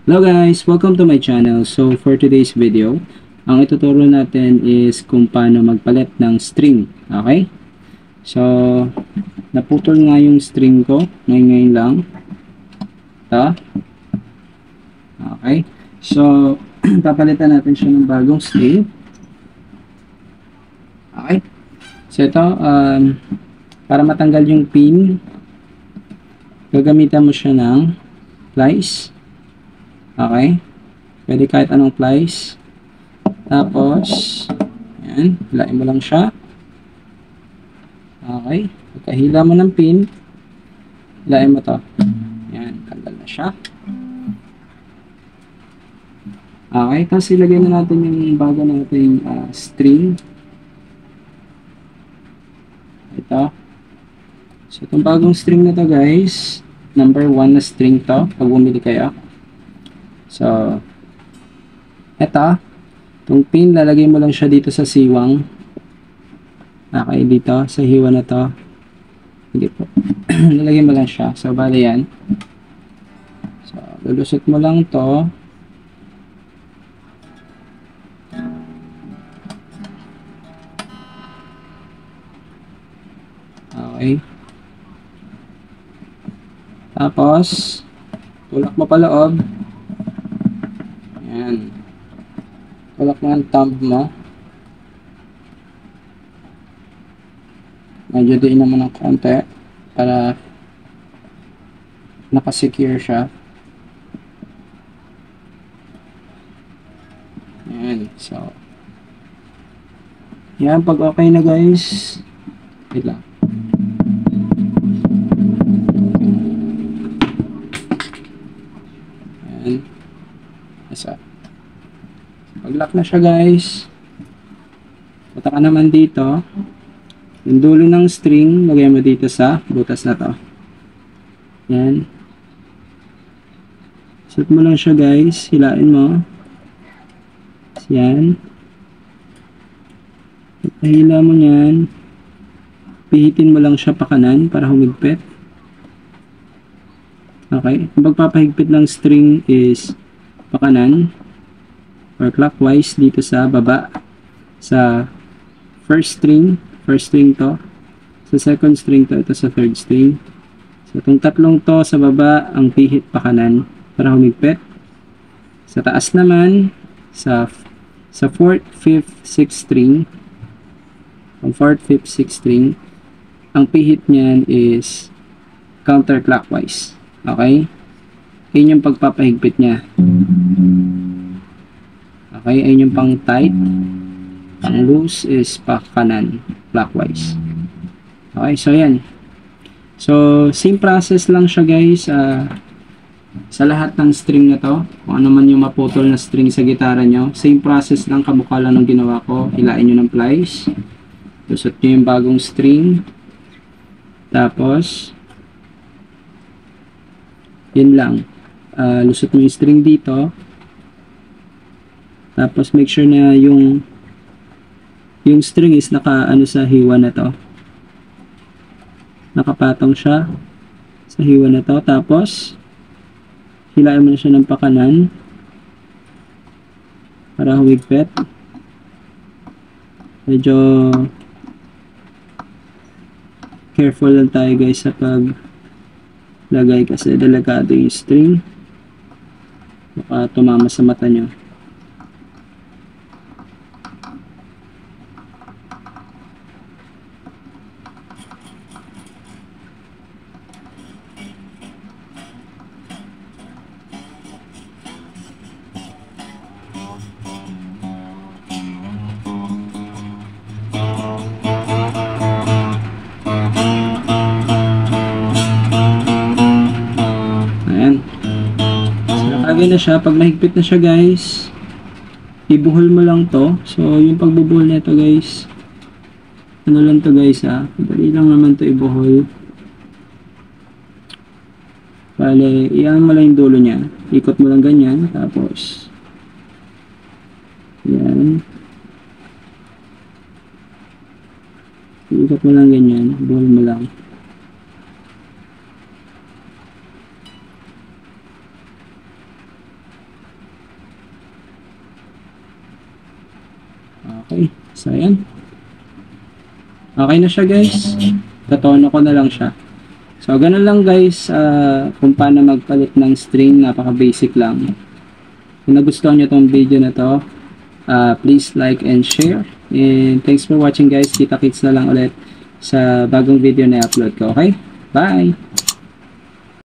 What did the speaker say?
Hello guys! Welcome to my channel. So for today's video, ang ituturo natin is kung paano magpalit ng string. Okay? So, naputol nga yung string ko. Ngayon lang. Ito. Okay? So, papalitan natin siya ng bagong string. Okay? So ito, para matanggal yung pin, gagamitan mo siya ng plies. Okay? Pwede kahit anong plies. Tapos, yan. Hilain mo lang siya. Okay? Pagkahila mo ng pin, hilain mo to. Yan. Tanggal na siya. Okay? Tapos ilagay na natin yung bago nating string. Ito. So, itong bagong string na to guys, number 1 na string to, pag bumili kayo. So, eto, itong pin, lalagay mo lang siya dito sa siwang. Okay, dito, sa hiwa na to. Hindi po. Lalagay mo lang siya. So, bali yan. So, lulusot mo lang to. Okay. Tapos, tulak mo pa loob. Ayan. Tulak mo ang thumb mo. Medyo diin naman ng konti para nakasecure siya. Ayan. So, yan. Pag okay na guys, wait lang. Ayan. Isa. Pag-lock na siya guys, punta ka naman dito, yung dulo ng string lagay mo dito sa butas na to. Yan, set mo lang siya guys, hilain mo. Yan, at nahila mo yan, pihitin mo lang siya pa kanan para humigpit. Okay, ang pagpapahigpit ng string is pa kanan or clockwise dito sa baba, sa first string to, sa second string to, ito sa third string. So itong tatlong to sa baba ang pihit pa kanan para humigpit. Sa taas naman, sa 4th, 5th, 6th string, ang 4th, 5th, 6th string, ang pihit niyan is counterclockwise. Okay, yun yung pagpapahigpit niya. Okay, ayun yung pang tight. Pang loose is pa kanan, clockwise. Okay, so yan. So, same process lang siya guys. Sa lahat ng string na to, kung ano man yung maputol na string sa gitara nyo, same process lang, kamukha lang ng ginawa ko. Hilain nyo ng plies. Lusot nyo yung bagong string. Tapos, yun lang. Lusot mo yung string dito. Tapos make sure na yung string is naka sa hiwa na to. Nakapatong siya sa hiwa na to. Tapos hilain mo na siya ng pakanan para humigpit. Medyo careful lang tayo guys sa paglagay kasi delikado yung string. Baka tumama sa mata nyo. Nakalagay na siya. Pag mahigpit na siya guys, ibuhol mo lang to. So yung pagbubuhol nito guys, ano lang to guys madali lang naman to ibuhol. Bale, iyan mo lang yung dulo niya, ikot mo lang ganyan, tapos yan, ikot mo lang ganyan, buhol mo lang. Okay, so ayan. Okay na siya guys. Tatono ko na lang siya. So, ganun lang guys, kung paano magpalit ng string, napaka-basic lang. Kung nagustuhan nyo tong video na to, please like and share. And thanks for watching guys. Kita-kits na lang ulit sa bagong video na upload ko, okay? Bye!